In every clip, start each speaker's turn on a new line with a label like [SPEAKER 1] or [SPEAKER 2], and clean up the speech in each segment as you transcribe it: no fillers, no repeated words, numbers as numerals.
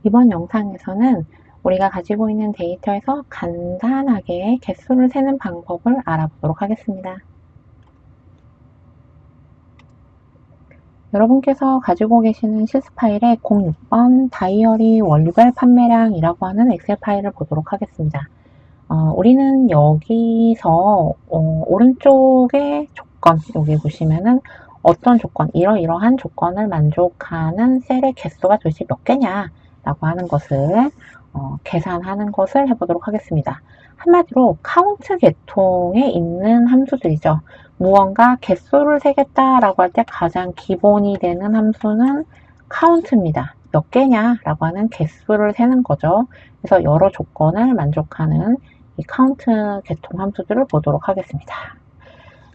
[SPEAKER 1] 이번 영상에서는 우리가 가지고 있는 데이터에서 간단하게 개수를 세는 방법을 알아보도록 하겠습니다. 여러분께서 가지고 계시는 실습 파일에 06번 다이어리 원료별 판매량이라고 하는 엑셀 파일을 보도록 하겠습니다. 우리는 여기서 오른쪽에 조건, 여기 보시면은 어떤 조건, 이러이러한 조건을 만족하는 셀의 개수가 도대체 몇 개냐 라고 하는 것을 계산하는 것을 해보도록 하겠습니다. 한마디로 카운트 계통에 있는 함수들이죠. 무언가 개수를 세겠다라고 할 때 가장 기본이 되는 함수는 카운트입니다. 몇 개냐 라고 하는 개수를 세는 거죠. 그래서 여러 조건을 만족하는 이 카운트 계통 함수들을 보도록 하겠습니다.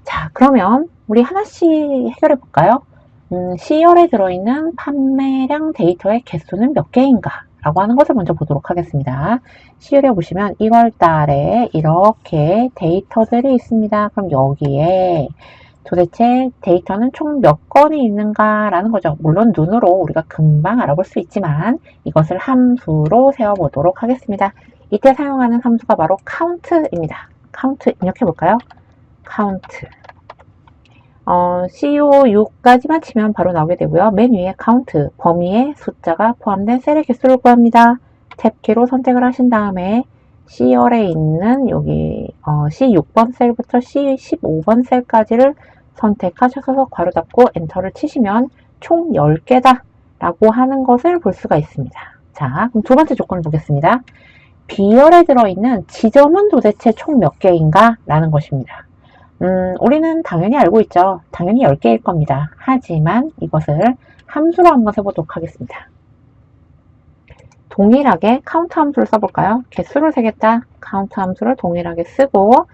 [SPEAKER 1] 자, 그러면 우리 하나씩 해결해 볼까요? C열에 들어있는 판매량 데이터의 개수는 몇 개인가? 라고 하는 것을 먼저 보도록 하겠습니다. C열에 보시면 1월 달에 이렇게 데이터들이 있습니다. 그럼 여기에 도대체 데이터는 총 몇 건이 있는가 라는 거죠. 물론 눈으로 우리가 금방 알아볼 수 있지만 이것을 함수로 세워보도록 하겠습니다. 이때 사용하는 함수가 바로 count입니다. count 입력해 볼까요? count. CO6까지만 치면 바로 나오게 되고요. 맨 위에 count, 범위에 숫자가 포함된 셀의 개수를 구합니다. 탭키로 선택을 하신 다음에 C열에 있는 여기 C6번 셀부터 C15번 셀까지를 선택하셔서 괄호 닫고 엔터를 치시면 총 10개다 라고 하는 것을 볼 수가 있습니다. 자, 그럼 두 번째 조건을 보겠습니다. B열에 들어있는 지점은 도대체 총 몇 개인가? 라는 것입니다. 우리는 당연히 알고 있죠. 당연히 10개일 겁니다. 하지만 이것을 함수로 한번 해보도록 하겠습니다. 동일하게 카운트 함수를 써볼까요? 개수를 세겠다. 카운트 함수를 동일하게 쓰고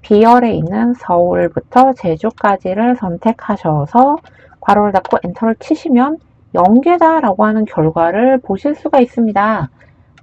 [SPEAKER 1] B열에 있는 서울부터 제주까지를 선택하셔서 괄호를 닫고 엔터를 치시면 0개다 라고 하는 결과를 보실 수가 있습니다.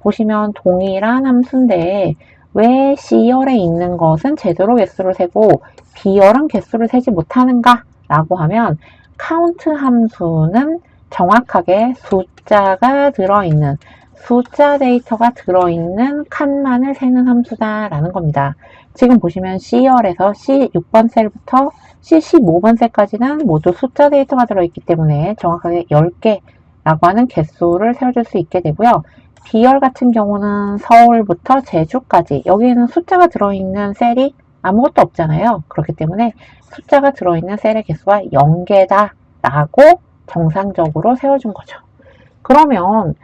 [SPEAKER 1] 보시면 동일한 함수인데 왜 C열에 있는 것은 제대로 개수를 세고 B열은 개수를 세지 못하는가 라고 하면 count 함수는 정확하게 숫자가 들어있는 숫자 데이터가 들어있는 칸만을 세는 함수다 라는 겁니다. 지금 보시면 C열에서 C6번 셀부터 C15번 셀까지는 모두 숫자 데이터가 들어있기 때문에 정확하게 10개 라고 하는 개수를 세워줄 수 있게 되고요. B열 같은 경우는 서울부터 제주까지 여기에는 숫자가 들어있는 셀이 아무것도 없잖아요. 그렇기 때문에 숫자가 들어있는 셀의 개수가 0개다 라고 정상적으로 세워준 거죠. 그러면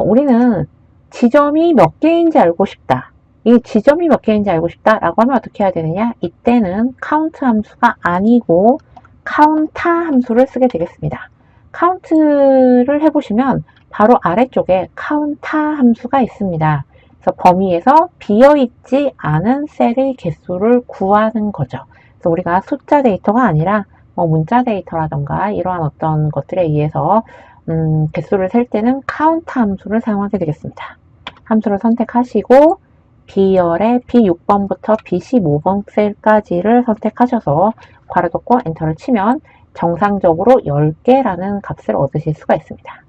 [SPEAKER 1] 우리는 지점이 몇 개인지 알고 싶다. 이 지점이 몇 개인지 알고 싶다 라고 하면 어떻게 해야 되느냐? 이때는 count 함수가 아니고 counta 함수를 쓰게 되겠습니다. count를 해보시면 바로 아래쪽에 counta 함수가 있습니다. 그래서 범위에서 비어있지 않은 셀의 개수를 구하는 거죠. 그래서 우리가 숫자 데이터가 아니라 문자 데이터라던가 이러한 어떤 것들에 의해서 개수를 셀 때는 count 함수를 사용하게 되겠습니다. 함수를 선택하시고 B열의 B6번부터 B15번 셀까지를 선택하셔서 괄호 닫고 엔터를 치면 정상적으로 10개라는 값을 얻으실 수가 있습니다.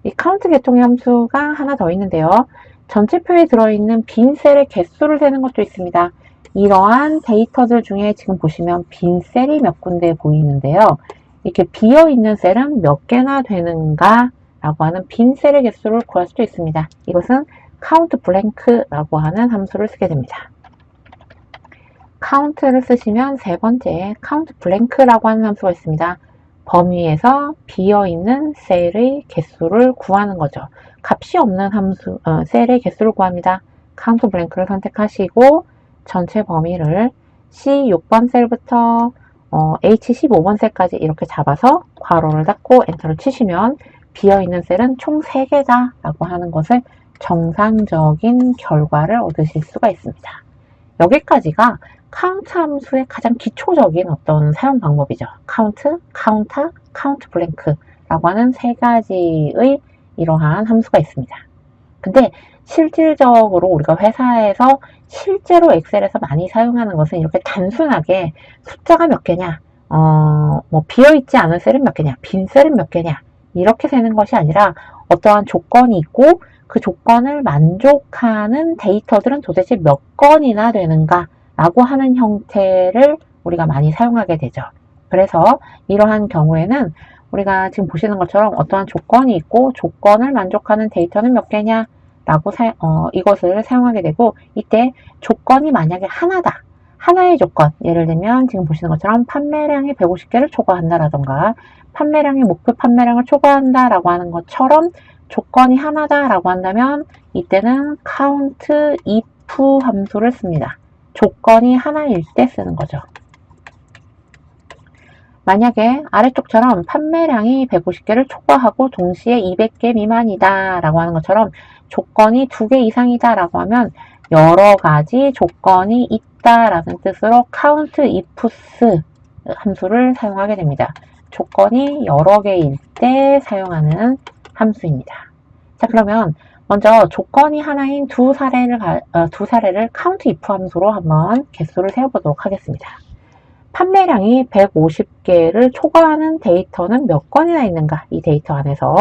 [SPEAKER 1] 이 count 계통의 함수가 하나 더 있는데요. 전체표에 들어있는 빈 셀의 개수를 세는 것도 있습니다. 이러한 데이터들 중에 지금 보시면 빈 셀이 몇 군데 보이는데요. 이렇게 비어있는 셀은 몇 개나 되는가 라고 하는 빈 셀의 개수를 구할 수도 있습니다. 이것은 count blank라고 하는 함수를 쓰게 됩니다. count를 쓰시면 세 번째 count blank라고 하는 함수가 있습니다. 범위에서 비어있는 셀의 개수를 구하는 거죠. 값이 없는 함수, 셀의 개수를 구합니다. count blank를 선택하시고 전체 범위를 C6번 셀부터 H15번 셀까지 이렇게 잡아서 괄호를 닫고 엔터를 치시면 비어있는 셀은 총 3개다 라고 하는 것을 정상적인 결과를 얻으실 수가 있습니다. 여기까지가 count 함수의 가장 기초적인 어떤 사용 방법이죠. count, counter, count blank라고 하는 세 가지의 이러한 함수가 있습니다. 근데 실질적으로 우리가 회사에서 실제로 엑셀에서 많이 사용하는 것은 이렇게 단순하게 숫자가 몇 개냐, 비어있지 않은 셀은 몇 개냐, 빈 셀은 몇 개냐 이렇게 세는 것이 아니라 어떠한 조건이 있고 그 조건을 만족하는 데이터들은 도대체 몇 건이나 되는가 라고 하는 형태를 우리가 많이 사용하게 되죠. 그래서 이러한 경우에는 우리가 지금 보시는 것처럼 어떠한 조건이 있고 조건을 만족하는 데이터는 몇 개냐 라고 이것을 사용하게 되고, 이때 조건이 만약에 하나다. 하나의 조건, 예를 들면 지금 보시는 것처럼 판매량이 150개를 초과한다라던가 판매량이 목표 판매량을 초과한다라고 하는 것처럼 조건이 하나다라고 한다면 이때는 count if 함수를 씁니다. 조건이 하나일 때 쓰는 거죠. 만약에 아래쪽처럼 판매량이 150개를 초과하고 동시에 200개 미만이다 라고 하는 것처럼 조건이 2개 이상이다 라고 하면 여러 가지 조건이 있다 라는 뜻으로 count ifs 함수를 사용하게 됩니다. 조건이 여러 개일 때 사용하는 함수입니다. 자, 그러면 먼저 조건이 하나인 두 사례를 count if 함수로 한번 개수를 세어보도록 하겠습니다. 판매량이 150개를 초과하는 데이터는 몇 건이나 있는가? 이 데이터 안에서.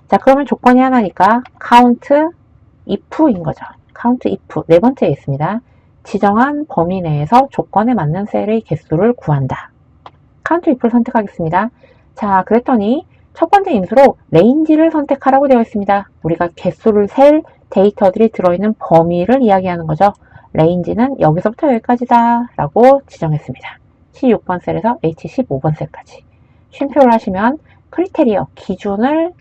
[SPEAKER 1] 자, 그러면 조건이 하나니까 count if인 거죠. count if. 네 번째에 있습니다. 지정한 범위 내에서 조건에 맞는 셀의 개수를 구한다. count if를 선택하겠습니다. 자, 그랬더니 첫 번째 인수로 레인지를 선택하라고 되어 있습니다. 우리가 개수를 셀 데이터들이 들어있는 범위를 이야기하는 거죠. 레인지는 여기서부터 여기까지다 라고 지정했습니다. C6번 셀에서 H15번 셀까지. 쉼표를 하시면 크리테리어, 기준을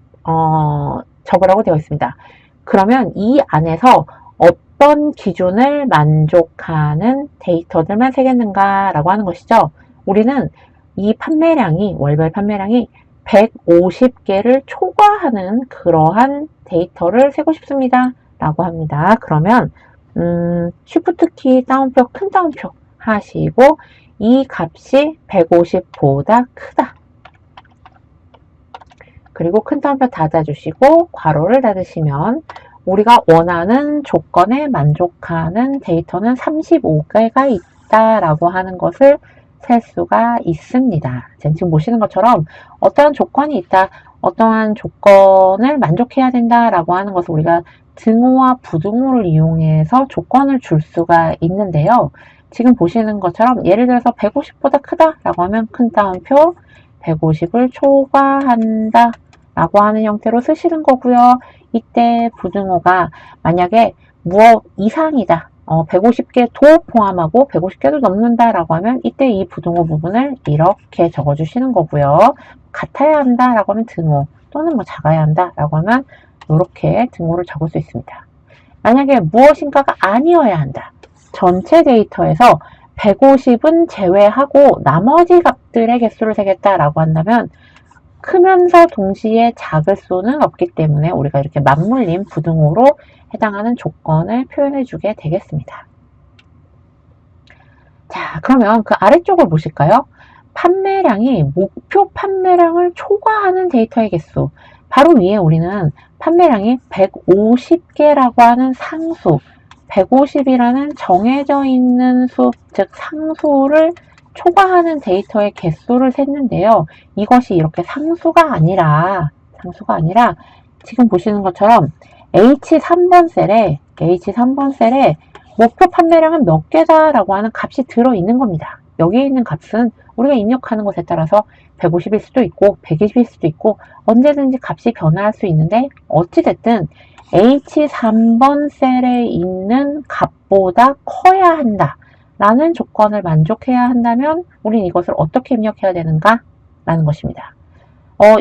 [SPEAKER 1] 적으라고 되어 있습니다. 그러면 이 안에서 어떤 기준을 만족하는 데이터들만 세겠는가 라고 하는 것이죠. 우리는 이 판매량이, 월별 판매량이 150개를 초과하는 그러한 데이터를 세고 싶습니다 라고 합니다. 그러면 쉬프트 키 따옴표, 큰 따옴표 하시고 이 값이 150보다 크다. 그리고 큰 따옴표 닫아주시고 괄호를 닫으시면 우리가 원하는 조건에 만족하는 데이터는 35개가 있다라고 하는 것을 셀 수가 있습니다. 지금 보시는 것처럼 어떠한 조건이 있다, 어떠한 조건을 만족해야 된다라고 하는 것을 우리가 등호와 부등호를 이용해서 조건을 줄 수가 있는데요. 지금 보시는 것처럼 예를 들어서 150보다 크다 라고 하면 큰 따옴표 150을 초과한다 라고 하는 형태로 쓰시는 거고요. 이때 부등호가 만약에 무엇 이상이다, 150개도 포함하고 150개도 넘는다 라고 하면 이때 이 부등호 부분을 이렇게 적어주시는 거고요. 같아야 한다 라고 하면 등호, 또는 뭐 작아야 한다 라고 하면 이렇게 등호를 적을 수 있습니다. 만약에 무엇인가가 아니어야 한다, 전체 데이터에서 150은 제외하고 나머지 값들의 개수를 세겠다라고 한다면 크면서 동시에 작을 수는 없기 때문에 우리가 이렇게 맞물림 부등호로 해당하는 조건을 표현해 주게 되겠습니다. 자, 그러면 그 아래쪽을 보실까요? 판매량이 목표 판매량을 초과하는 데이터의 개수. 바로 위에 우리는 판매량이 150개라고 하는 상수, 150이라는 정해져 있는 수, 즉 상수를 초과하는 데이터의 개수를 셌는데요. 이것이 이렇게 상수가 아니라 지금 보시는 것처럼 H3번 셀에 목표 판매량은 몇 개다 라고 하는 값이 들어있는 겁니다. 여기에 있는 값은 우리가 입력하는 것에 따라서 150일 수도 있고 120일 수도 있고 언제든지 값이 변화할 수 있는데 어찌됐든 H3번 셀에 있는 값보다 커야 한다 라는 조건을 만족해야 한다면 우린 이것을 어떻게 입력해야 되는가 라는 것입니다.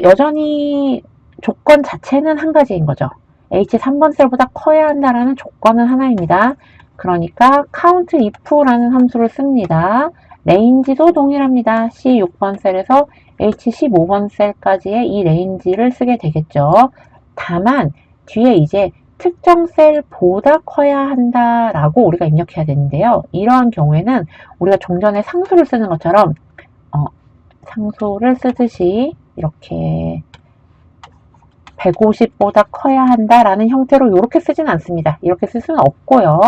[SPEAKER 1] 여전히 조건 자체는 한 가지인 거죠. H3번 셀보다 커야 한다라는 조건은 하나입니다. 그러니까 count if라는 함수를 씁니다. 레인지도 동일합니다. C6번 셀에서 H15번 셀까지의 이 레인지를 쓰게 되겠죠. 다만 뒤에 이제 특정 셀보다 커야 한다라고 우리가 입력해야 되는데요. 이러한 경우에는 우리가 좀 전에 상수를 쓰는 것처럼 상수를 쓰듯이 이렇게 150보다 커야 한다라는 형태로 이렇게 쓰진 않습니다. 이렇게 쓸 수는 없고요.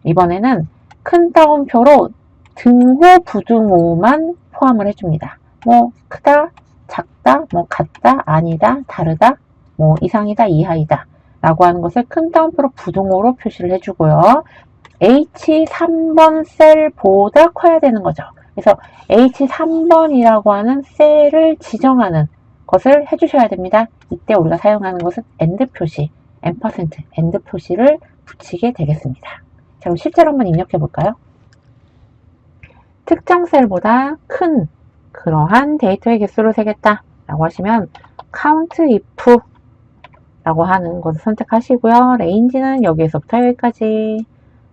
[SPEAKER 1] 이번에는 큰 따옴표로 등호, 부등호만 포함을 해줍니다. 뭐 크다, 작다, 뭐 같다, 아니다, 다르다, 뭐 이상이다, 이하이다 라고 하는 것을 큰 따옴표로 부등호로 표시를 해주고요. H3번 셀보다 커야 되는 거죠. 그래서 H3번이라고 하는 셀을 지정하는 것을 해주셔야 됩니다. 이때 우리가 사용하는 것은 AND 표시, AND 표시를 붙이게 되겠습니다. 자, 그럼 실제로 한번 입력해 볼까요? 특정 셀보다 큰 그러한 데이터의 개수를 세겠다 라고 하시면 count if 라고 하는 것을 선택하시고요. 레인지는 여기에서부터 여기까지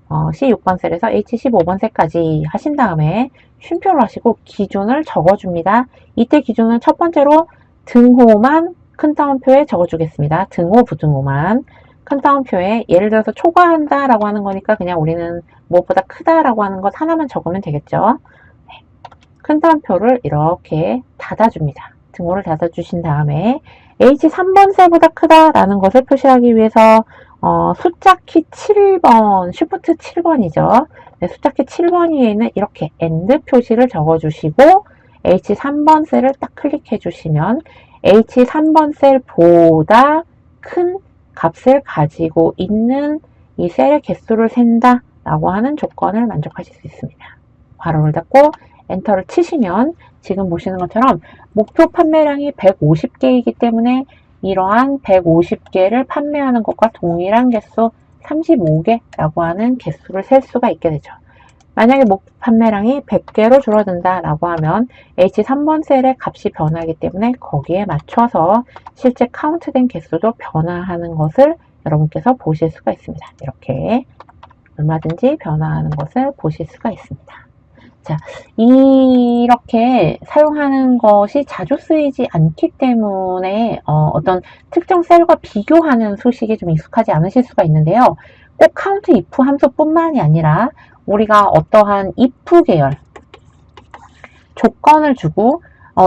[SPEAKER 1] C6번 셀에서 H15번 셀까지 하신 다음에 쉼표를 하시고 기준을 적어줍니다. 이때 기준은 첫 번째로 등호만 큰 따옴표에 적어주겠습니다. 등호, 부등호만 큰 따옴표에 예를 들어서 초과한다 라고 하는 거니까 그냥 우리는 무엇보다 크다 라고 하는 것 하나만 적으면 되겠죠. 네. 큰 따옴표를 이렇게 닫아줍니다. 등호를 닫아주신 다음에 H3번 셀보다 크다 라는 것을 표시하기 위해서 숫자키 7번, 쉬프트 7번이죠. 네, 숫자키 7번 위에는 이렇게 AND 표시를 적어주시고 H3번 셀을 딱 클릭해 주시면 H3번 셀보다 큰 값을 가지고 있는 이 셀의 개수를 센다 라고 하는 조건을 만족하실 수 있습니다. 괄호를 닫고 엔터를 치시면 지금 보시는 것처럼 목표 판매량이 150개이기 때문에 이러한 150개를 판매하는 것과 동일한 개수 35개라고 하는 개수를 셀 수가 있게 되죠. 만약에 목표 판매량이 100개로 줄어든다 라고 하면 H3번 셀의 값이 변하기 때문에 거기에 맞춰서 실제 카운트된 개수도 변화하는 것을 여러분께서 보실 수가 있습니다. 이렇게 얼마든지 변화하는 것을 보실 수가 있습니다. 자, 이렇게 사용하는 것이 자주 쓰이지 않기 때문에 어떤 특정 셀과 비교하는 소식이 좀 익숙하지 않으실 수가 있는데요. 꼭 count if 함수뿐만이 아니라 우리가 어떠한 if 계열 조건을 주고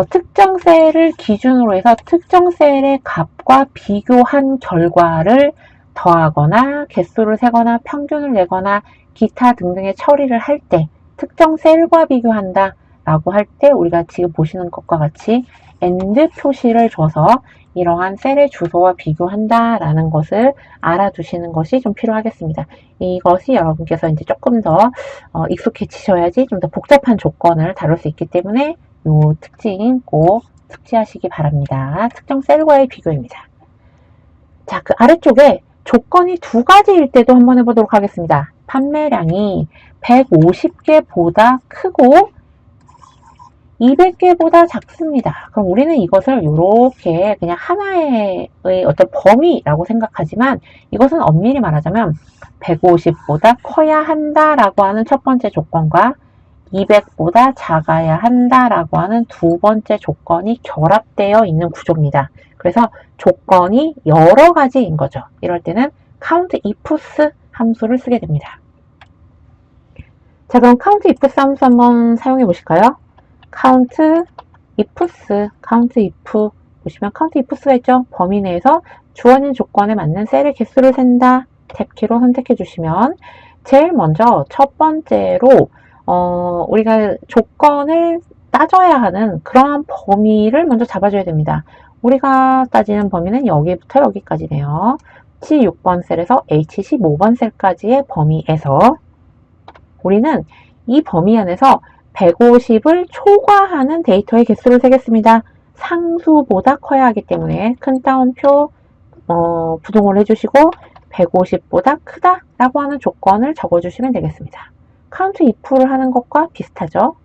[SPEAKER 1] 특정 셀을 기준으로 해서 특정 셀의 값과 비교한 결과를 더하거나 개수를 세거나 평균을 내거나 기타 등등의 처리를 할 때 특정 셀과 비교한다 라고 할 때 우리가 지금 보시는 것과 같이 AND 표시를 줘서 이러한 셀의 주소와 비교한다 라는 것을 알아두시는 것이 좀 필요하겠습니다. 이것이 여러분께서 이제 조금 더 익숙해지셔야지 좀 더 복잡한 조건을 다룰 수 있기 때문에 이 특징 꼭 숙지하시기 바랍니다. 특정 셀과의 비교입니다. 자, 그 아래쪽에 조건이 두 가지일 때도 한번 해보도록 하겠습니다. 판매량이 150개보다 크고 200개보다 작습니다. 그럼 우리는 이것을 이렇게 그냥 하나의 어떤 범위라고 생각하지만 이것은 엄밀히 말하자면 150보다 커야 한다라고 하는 첫 번째 조건과 200보다 작아야 한다라고 하는 두 번째 조건이 결합되어 있는 구조입니다. 그래서 조건이 여러 가지인 거죠. 이럴 때는 count ifs 함수를 쓰게 됩니다. 자, 그럼 count ifs 함수 한번 사용해 보실까요? count if 보시면 count ifs가 있죠. 범위 내에서 주어진 조건에 맞는 셀의 개수를 센다. 탭키로 선택해 주시면 제일 먼저 첫 번째로 우리가 조건을 따져야 하는 그러한 범위를 먼저 잡아줘야 됩니다. 우리가 따지는 범위는 여기부터 여기까지네요. C6번 셀에서 H15번 셀까지의 범위에서 우리는 이 범위 안에서 150을 초과하는 데이터의 개수를 세겠습니다. 상수보다 커야 하기 때문에 큰 따옴표 부동을 해주시고 150보다 크다라고 하는 조건을 적어주시면 되겠습니다. count if를 하는 것과 비슷하죠.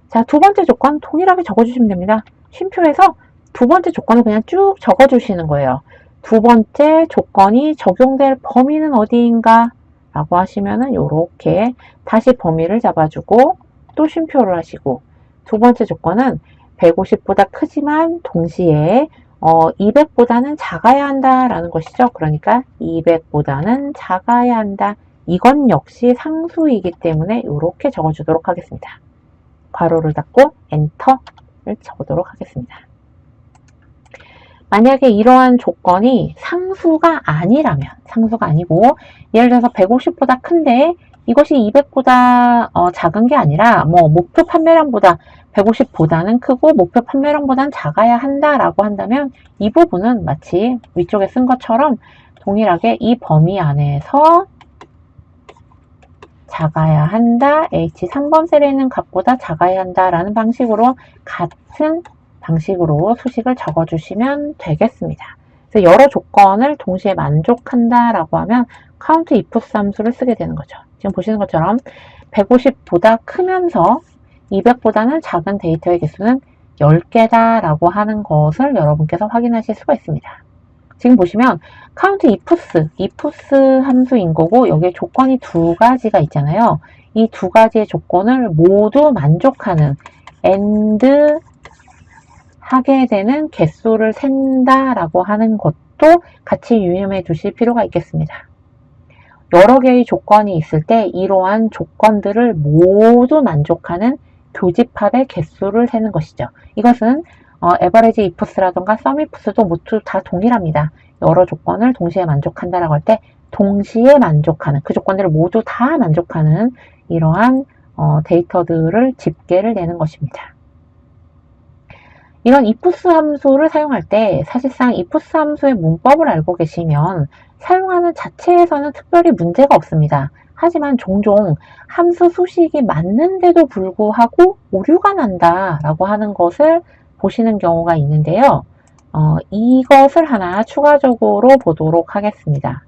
[SPEAKER 1] 자, 두 번째 조건 동일하게 적어주시면 됩니다. 쉼표에서 두 번째 조건을 그냥 쭉 적어주시는 거예요. 두 번째 조건이 적용될 범위는 어디인가? 라고 하시면은 요렇게 다시 범위를 잡아주고 또 쉼표를 하시고 두 번째 조건은 150보다 크지만 동시에 200보다는 작아야 한다라는 것이죠. 그러니까 200보다는 작아야 한다. 이건 역시 상수이기 때문에 이렇게 적어주도록 하겠습니다. 괄호를 닫고 엔터를 적도록 하겠습니다. 만약에 이러한 조건이 상수가 아니라면, 상수가 아니고 예를 들어서 150보다 큰데 이것이 200보다 작은 게 아니라 목표 판매량보다 150보다는 크고 목표 판매량보다는 작아야 한다라고 한다면 이 부분은 마치 위쪽에 쓴 것처럼 동일하게 이 범위 안에서 작아야 한다, H 3번 셀에 있는 값보다 작아야 한다라는 방식으로 같은 방식으로 수식을 적어주시면 되겠습니다. 그래서 여러 조건을 동시에 만족한다라고 하면 count if 함수를 쓰게 되는 거죠. 지금 보시는 것처럼 150보다 크면서 200보다는 작은 데이터의 개수는 10개다라고 하는 것을 여러분께서 확인하실 수가 있습니다. 지금 보시면 count ifs 함수인 거고 여기에 조건이 두 가지가 있잖아요. 이 두 가지의 조건을 모두 만족하는 and 하게 되는 개수를 센다라고 하는 것도 같이 유념해 두실 필요가 있겠습니다. 여러 개의 조건이 있을 때 이러한 조건들을 모두 만족하는 교집합의 개수를 세는 것이죠. 이것은 average ifs라던가 sum ifs도 모두 다 동일합니다. 여러 조건을 동시에 만족한다라고 할 때 동시에 만족하는 그 조건들을 모두 다 만족하는 이러한 데이터들을 집계를 내는 것입니다. 이런 ifs 함수를 사용할 때 사실상 ifs 함수의 문법을 알고 계시면 사용하는 자체에서는 특별히 문제가 없습니다. 하지만 종종 함수 수식이 맞는데도 불구하고 오류가 난다라고 하는 것을 보시는 경우가 있는데요. 이것을 하나 추가적으로 보도록 하겠습니다.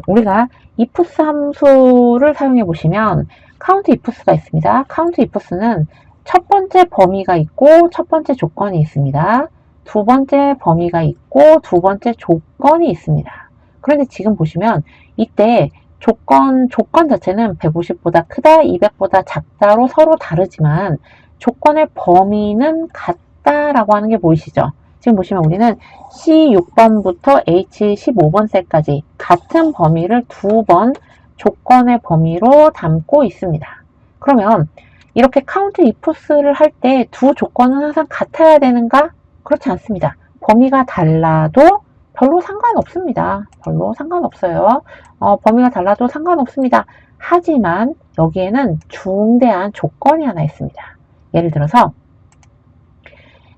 [SPEAKER 1] 우리가 ifs 함수를 사용해 보시면 count ifs가 있습니다. count ifs는 첫 번째 범위가 있고 첫 번째 조건이 있습니다. 두 번째 범위가 있고 두 번째 조건이 있습니다. 그런데 지금 보시면 이때 조건 자체는 150보다 크다, 200보다 작다로 서로 다르지만 조건의 범위는 같다라고 하는 게 보이시죠? 지금 보시면 우리는 C6번부터 H15번 셀까지 같은 범위를 두 번 조건의 범위로 담고 있습니다. 그러면 이렇게 count ifs를 할 때 두 조건은 항상 같아야 되는가? 그렇지 않습니다. 범위가 달라도 별로 상관없습니다. 별로 상관없어요. 범위가 달라도 상관없습니다. 하지만 여기에는 중대한 조건이 하나 있습니다. 예를 들어서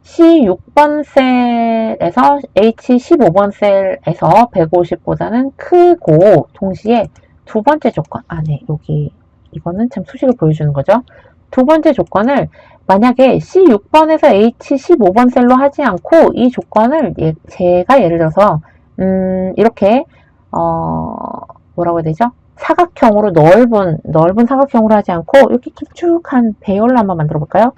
[SPEAKER 1] C6번 셀에서 H15번 셀에서 150보다는 크고 동시에 두 번째 조건, 여기 이거는 참 수식을 보여주는 거죠. 두 번째 조건을 만약에 C6번에서 H15번 셀로 하지 않고 이 조건을 제가 예를 들어서 이렇게 뭐라고 해야 되죠? 사각형으로 넓은 사각형으로 하지 않고 이렇게 길쭉한 배열로 한번 만들어 볼까요?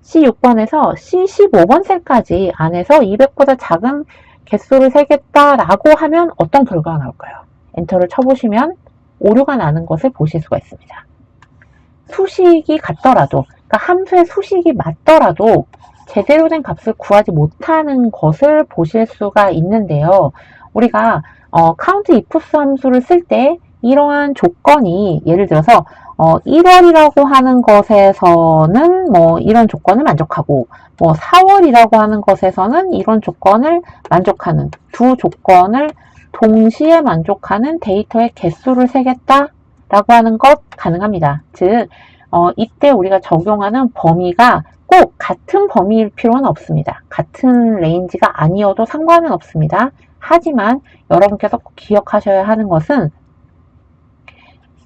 [SPEAKER 1] C6번에서 C15번 셀까지 안에서 200보다 작은 개수를 세겠다라고 하면 어떤 결과가 나올까요? 엔터를 쳐보시면 오류가 나는 것을 보실 수가 있습니다. 수식이 같더라도, 그러니까 함수의 수식이 맞더라도 제대로 된 값을 구하지 못하는 것을 보실 수가 있는데요. 우리가 count ifs 함수를 쓸 때 이러한 조건이 예를 들어서 1월이라고 하는 것에서는 이런 조건을 만족하고 4월이라고 하는 것에서는 이런 조건을 만족하는 두 조건을 동시에 만족하는 데이터의 개수를 세겠다라고 하는 것 가능합니다. 즉 이때 우리가 적용하는 범위가 꼭 같은 범위일 필요는 없습니다. 같은 레인지가 아니어도 상관은 없습니다. 하지만 여러분께서 꼭 기억하셔야 하는 것은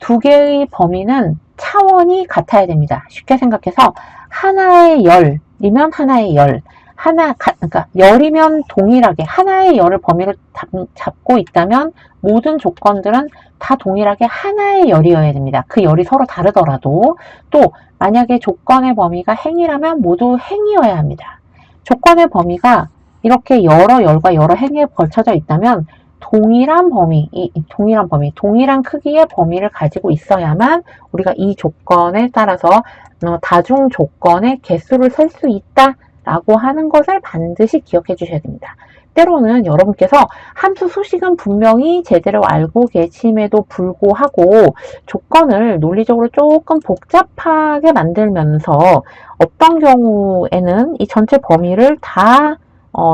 [SPEAKER 1] 두 개의 범위는 차원이 같아야 됩니다. 쉽게 생각해서 하나의 열이면 하나의 열, 그러니까 열이면 동일하게 하나의 열을 범위로 잡고 있다면 모든 조건들은 다 동일하게 하나의 열이어야 됩니다. 그 열이 서로 다르더라도 또 만약에 조건의 범위가 행이라면 모두 행이어야 합니다. 조건의 범위가 이렇게 여러 열과 여러 행에 걸쳐져 있다면 동일한 크기의 범위를 가지고 있어야만 우리가 이 조건에 따라서 다중 조건의 개수를 셀 수 있다라고 하는 것을 반드시 기억해 주셔야 됩니다. 때로는 여러분께서 함수 수식은 분명히 제대로 알고 계심에도 불구하고 조건을 논리적으로 조금 복잡하게 만들면서 어떤 경우에는 이 전체 범위를 다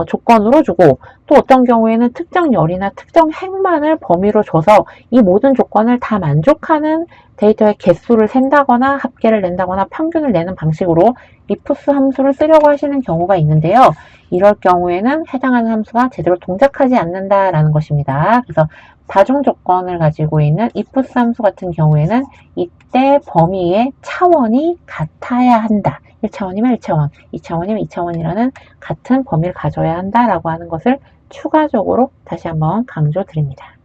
[SPEAKER 1] 조건으로 주고, 또 어떤 경우에는 특정 열이나 특정 행만을 범위로 줘서 이 모든 조건을 다 만족하는 데이터의 개수를 센다거나 합계를 낸다거나 평균을 내는 방식으로 ifs 함수를 쓰려고 하시는 경우가 있는데요. 이럴 경우에는 해당하는 함수가 제대로 동작하지 않는다라는 것입니다. 그래서 다중 조건을 가지고 있는 ifs 함수 같은 경우에는 이때 범위의 차원이 같아야 한다. 1차원이면 1차원, 2차원이면 2차원이라는 같은 범위를 가져야 한다라고 하는 것을 추가적으로 다시 한번 강조드립니다.